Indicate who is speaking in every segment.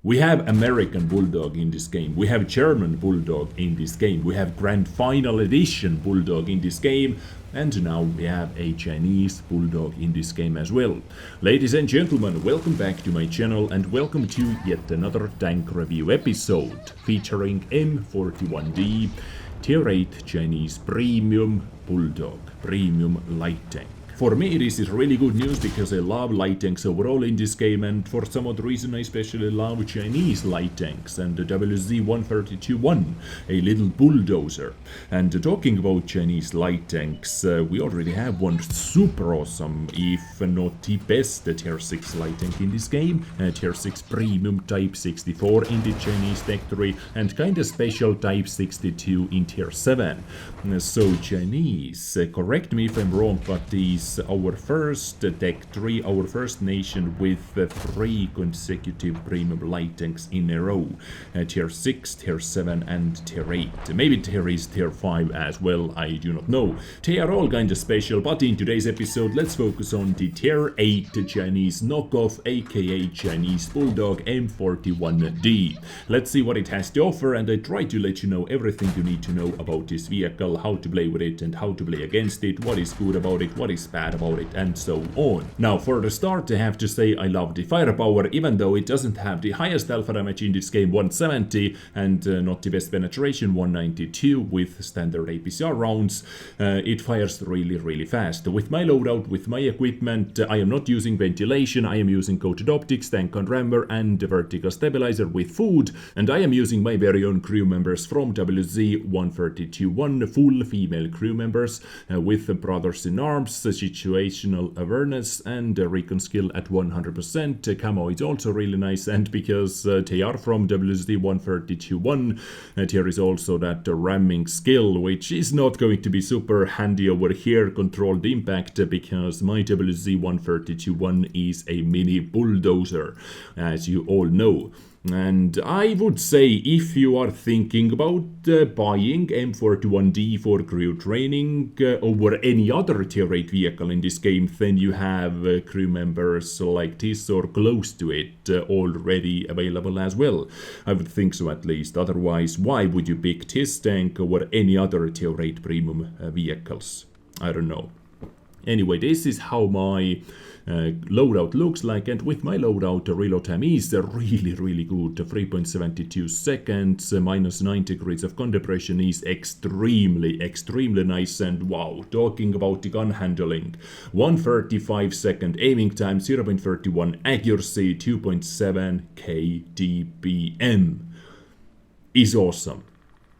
Speaker 1: We have American Bulldog in this game, we have German Bulldog in this game, we have Grand Final Edition Bulldog in this game, and now we have a Chinese Bulldog in this game as well. Ladies and gentlemen, welcome back to my channel and welcome to yet another tank review episode featuring M41D Tier 8 Chinese Premium Bulldog, Premium Light Tank. For me this is really good news because I love light tanks overall in this game, and for some odd reason I especially love Chinese light tanks, and the WZ-132-1, a little bulldozer. And talking about Chinese light tanks, we already have one super awesome, if not the best, Tier 6 light tank in this game, Tier 6 Premium Type 64 in the Chinese Tech 3, and kinda special Type 62 in Tier 7. So Chinese, correct me if I'm wrong, but these our first Tech 3, our first nation with 3 consecutive premium light tanks in a row. Tier 6, Tier 7 and Tier 8. Maybe there is Tier 5 as well, I do not know. They are all kinda special, but in today's episode let's focus on the Tier 8 Chinese knockoff, aka Chinese Bulldog M41D. Let's see what it has to offer, and I try to let you know everything you need to know about this vehicle, how to play with it and how to play against it, what is good about it, what is bad about it, and so on. Now for the start I have to say I love the firepower, even though it doesn't have the highest alpha damage in this game, 170, and not the best penetration, 192 with standard APCR rounds. It fires really fast. With my loadout, with my equipment, I am not using ventilation, I am using coated optics, tank on rammer and vertical stabilizer with food, and I am using my very own crew members from WZ-132-1, full female crew members with brothers in arms, situational awareness and recon skill at 100%. Camo is also really nice, and because they are from WZ-132-1, there is also that ramming skill, which is not going to be super handy over here, controlled impact, because my WZ-132-1 is a mini bulldozer, as you all know. And I would say if you are thinking about buying M41D for crew training over any other Tier 8 vehicle in this game, then you have crew members like this or close to it already available as well. I would think so at least, otherwise why would you pick this tank over any other Tier 8 premium vehicles? I don't know. Anyway, this is how my loadout looks like, and with my loadout the reload time is really good. 3.72 seconds, minus 9 degrees of gun depression is extremely nice. And wow, talking about the gun handling, 135 second aiming time, 0.31 accuracy, 2.7 kdpm is awesome.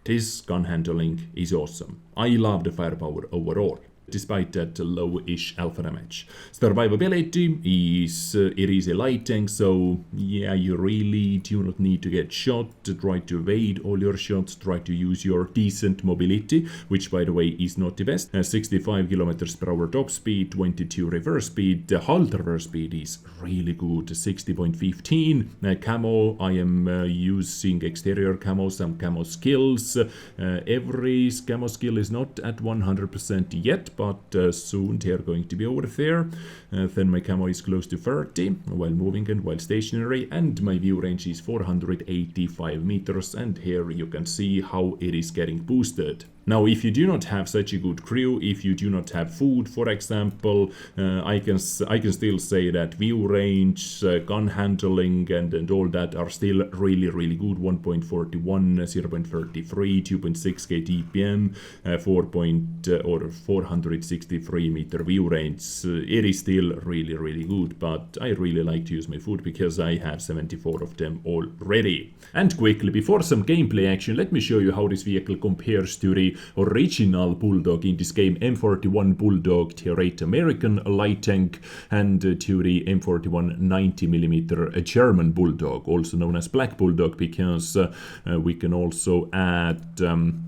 Speaker 1: This gun handling is awesome. I love the firepower overall, despite that low-ish alpha damage. Survivability is, it is a light tank, so yeah, you really do not need to get shot. Try to evade all your shots, try to use your decent mobility, which by the way is not the best. 65 kilometers per hour top speed, 22 reverse speed. The halt reverse speed is really good, 60.15. Camo, I am using exterior camo, some camo skills. Every camo skill is not at 100% yet, but soon they are going to be over there. Then my camo is close to 30 while moving and while stationary, and my view range is 485 meters, and here you can see how it is getting boosted. Now, if you do not have such a good crew, if you do not have food, for example, I can still say that view range, gun handling, and all that are still really good. 1.41, 0.33, 2.6 kdpm, 463 meter view range. It is still really good, but I really like to use my food because I have 74 of them already. And quickly, before some gameplay action, let me show you how this vehicle compares to the original Bulldog in this game, M41 Bulldog Tier 8 American light tank, and to the M41 90mm German Bulldog, also known as Black Bulldog, because we can also add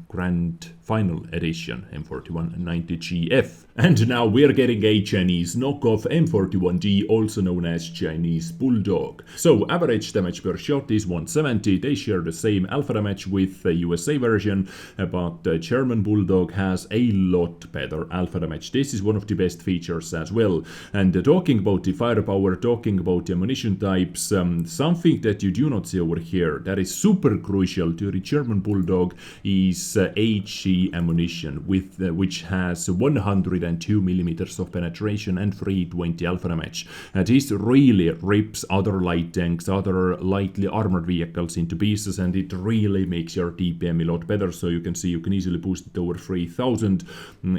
Speaker 1: Grand final edition M4190GF. And now we're getting a Chinese knockoff M41D, also known as Chinese Bulldog. So average damage per shot is 170. They share the same alpha damage with the USA version, but the German Bulldog has a lot better alpha damage. This is one of the best features as well. And talking about the firepower, talking about the ammunition types, something that you do not see over here that is super crucial to the German Bulldog is HE ammunition, with which has 102mm of penetration and 320 alpha damage. This really rips other light tanks, other lightly armored vehicles into pieces, and it really makes your DPM a lot better. So you can see you can easily boost it over 3000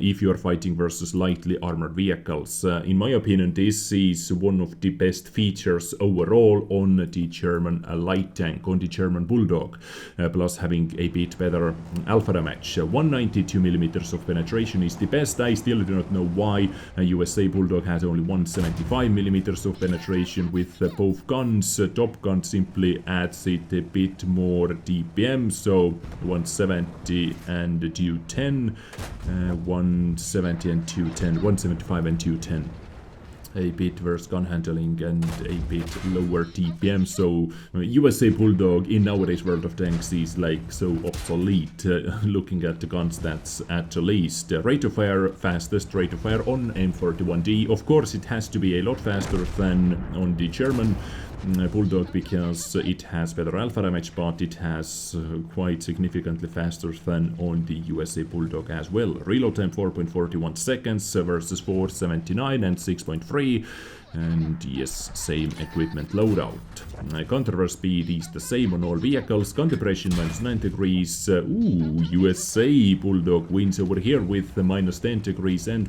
Speaker 1: if you are fighting versus lightly armored vehicles. In my opinion, this is one of the best features overall on the German light tank, on the German Bulldog, plus having a bit better alpha damage. 192mm of penetration is the best. I still do not know why USA Bulldog has only 175mm of penetration with both guns. Top Gun simply adds it a bit more DPM, so 170 and 210, 170 and 210, 175 and 210. A bit worse gun handling and a bit lower TPM, so USA Bulldog in nowadays world of tanks is like so obsolete, looking at the gun stats at least. Rate of fire, fastest rate of fire on M41D. Of course it has to be a lot faster than on the German Bulldog because it has better alpha damage, but it has quite significantly faster than on the USA Bulldog as well. Reload time 4.41 seconds versus 4.79 and 6.3. And yes, same equipment loadout. Counter speed is the same on all vehicles. Gun depression -9 degrees. USA Bulldog wins over here with -10 degrees and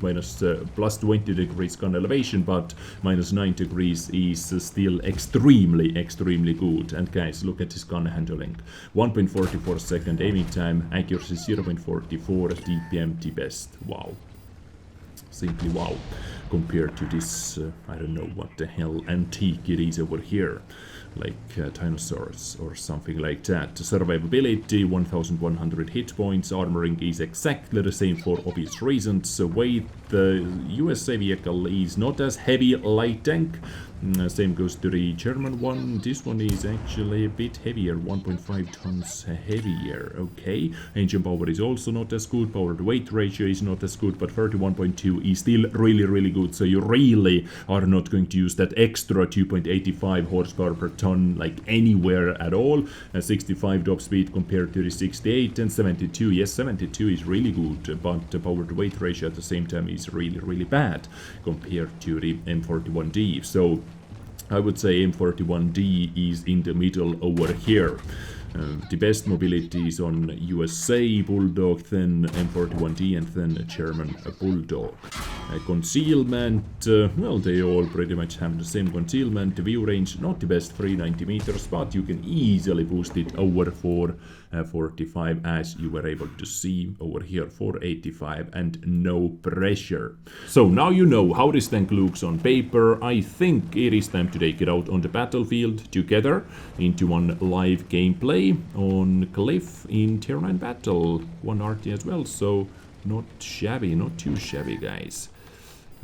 Speaker 1: plus 20 degrees gun elevation, but -9 degrees is still extremely good. And guys, look at this gun handling. 1.44 second aiming time, accuracy 0.44, DPM the best. Wow. Simply wow. Compared to this, I don't know what the hell antique it is over here, like dinosaurs or something like that. Survivability 1100 hit points. Armoring is exactly the same for obvious reasons. Weight, the USA vehicle is not as heavy light tank. Same goes to the German one. This one is actually a bit heavier, 1.5 tons heavier. Okay, engine power is also not as good. Power to weight ratio is not as good, but 31.2 is still really good. So you really are not going to use that extra 2.85 horsepower per ton like anywhere at all. 65 top speed compared to the 68 and 72. Yes, 72 is really good, but the power to weight ratio at the same time is really bad compared to the M41D. So I would say M41D is in the middle over here. The best mobility is on USA Bulldog, then M41D, and then German Bulldog. Concealment, well, they all pretty much have the same concealment. The view range, not the best, 390 meters, but you can easily boost it over 445, as you were able to see over here, 485, and no pressure. So now you know how this tank looks on paper. I think it is time to take it out on the battlefield together into one live gameplay on Cliff in Tier 9 battle, 1 RT as well, so not shabby, not too shabby, guys.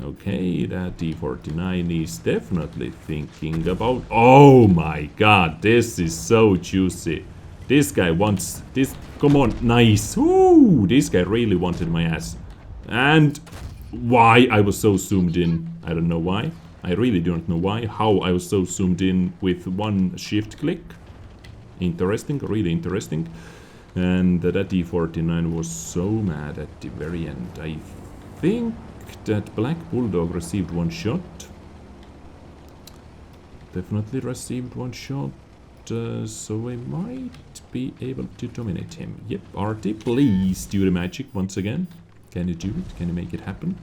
Speaker 1: Okay, that D49 is definitely thinking about... Oh my god, this is so juicy. This guy wants this. Come on, nice. Ooh, this guy really wanted my ass. And why I was so zoomed in, I don't know why. I really don't know why. How I was so zoomed in with one shift click. Interesting, really interesting. And that D49 was so mad at the very end. I think that Black Bulldog received one shot. Definitely received one shot. So I might be able to dominate him. Yep, RT, please do the magic once again. Can you do it? Can you make it happen?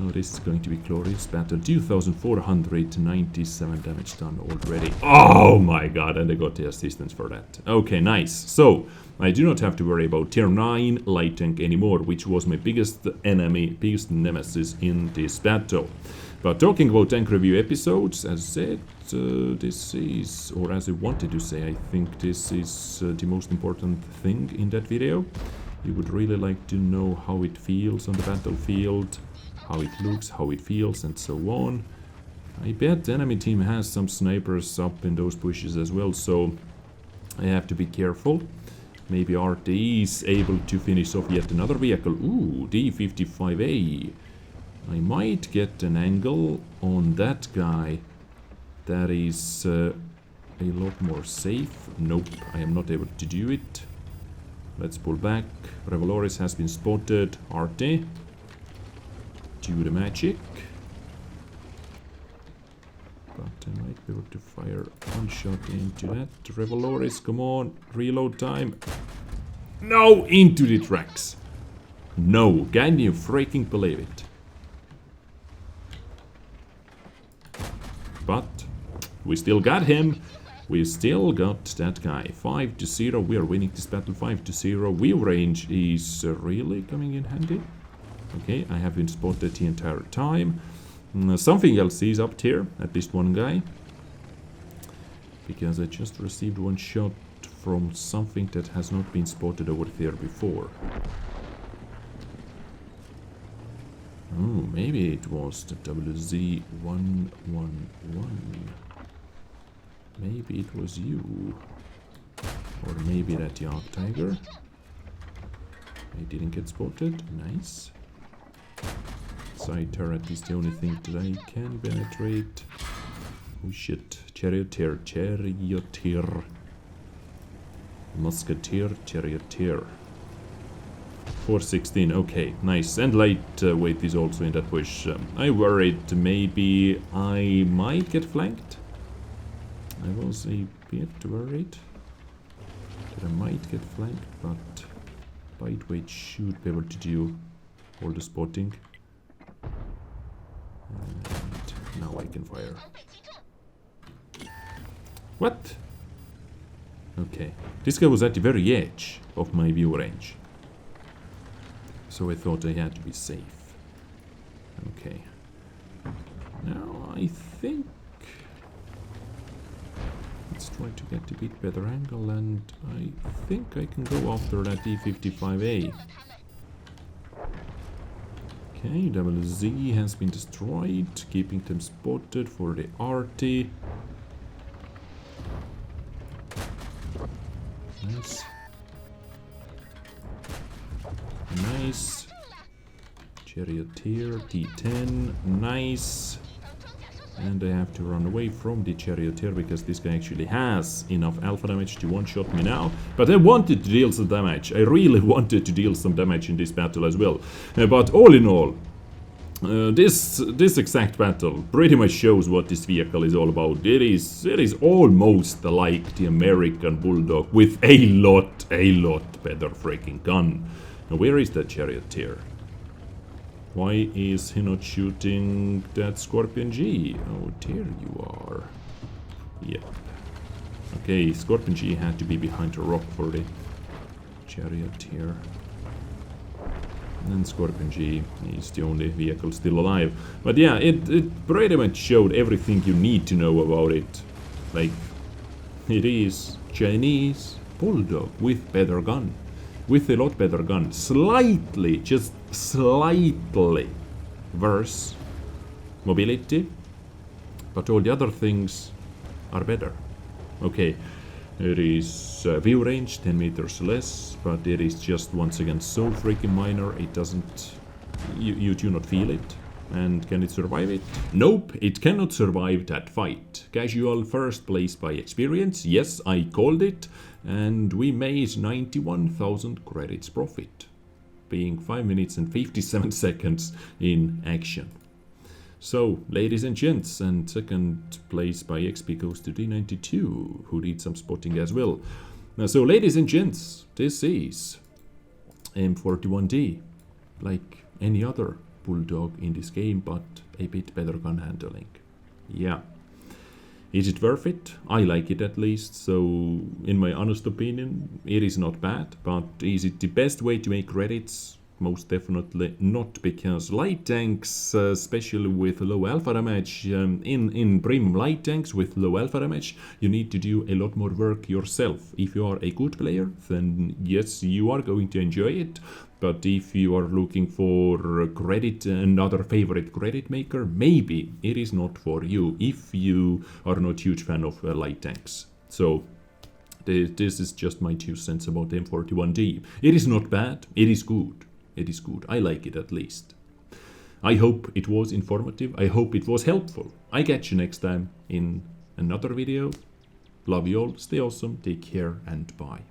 Speaker 1: Oh, this is going to be glorious battle. 2,497 damage done already. Oh my god, and I got the assistance for that. Okay, nice. So, I do not have to worry about Tier 9 light tank anymore, which was my biggest enemy, biggest nemesis in this battle. But talking about tank review episodes, as I said, this is, or as I wanted to say, I think this is the most important thing in that video. You would really like to know how it feels on the battlefield, how it looks, how it feels, and so on. I bet the enemy team has some snipers up in those bushes as well, so I have to be careful. Maybe RT is able to finish off yet another vehicle. Ooh, D55A. I might get an angle on that guy. That is a lot more safe. Nope, I am not able to do it. Let's pull back. Revoloris has been spotted. RT. Do the magic. But I might be able to fire one shot into that. Revoloris, come on. Reload time. No! Into the tracks. No. Can you freaking believe it? But we still got him. We still got that guy. 5-0. We are winning this battle. 5-0. View range is really coming in handy. Okay, I have been spotted the entire time. Something else is up here. At least one guy. Because I just received one shot from something that has not been spotted over there before. Oh, maybe it was the WZ111. Maybe it was you. Or maybe that Jagd Tiger. I didn't get spotted. Nice. Side turret is the only thing that I can penetrate. Oh shit. Charioteer. Charioteer. Musketeer. Charioteer. 416. Okay, nice. And lightweight is also in that bush. I worried maybe I might get flanked. I was a bit worried that I might get flanked, but lightweight should be able to do all the spotting. And now I can fire. What? Okay. This guy was at the very edge of my view range. So I thought I had to be safe. Okay. Now I think... Let's try to get a bit better angle, and I think I can go after that D55A. Okay, WZ has been destroyed, keeping them spotted for the RT. Nice. Nice. Charioteer, T10, nice. And I have to run away from the Charioteer because this guy actually has enough alpha damage to one-shot me now. But I wanted to deal some damage. I really wanted to deal some damage in this battle as well. But all in all, this exact battle pretty much shows what this vehicle is all about. It is almost like the American Bulldog with a lot better freaking gun. Now where is that Charioteer? Why is he not shooting that Scorpion G? Oh, there you are. Yep. Okay, Scorpion G had to be behind a rock for the Charioteer. And Scorpion G is the only vehicle still alive. But yeah, it pretty much showed everything you need to know about it. Like, it is Chinese Bulldog with better gun. With a lot better gun. Slightly, just slightly worse mobility. But all the other things are better. Okay, it is view range 10 meters less, but it is just once again so freaking minor, it doesn't... You do not feel it. And can it survive it? Nope, it cannot survive that fight. Casual first place by experience, yes, I called it. And we made 91,000 credits profit, being 5 minutes and 57 seconds in action. So, ladies and gents, and second place by XP goes to D92, who did some spotting as well. Now, so, ladies and gents, this is M41D, like any other Bulldog in this game, but a bit better gun handling. Yeah. Is it worth it? I like it at least, so in my honest opinion, it is not bad, but is it the best way to make credits? most definitely not, because light tanks, especially with low alpha damage, in premium light tanks with low alpha damage, you need to do a lot more work yourself. If you are a good player, then yes, you are going to enjoy it. But if you are looking for credit, another favorite credit maker, maybe it is not for you if you are not a huge fan of light tanks. So this is just my 2 cents about the M41D. It is not bad, it is good. It is good, I like it at least. I hope it was informative, I hope it was helpful. I catch you next time in another video. Love you all, stay awesome, take care and bye.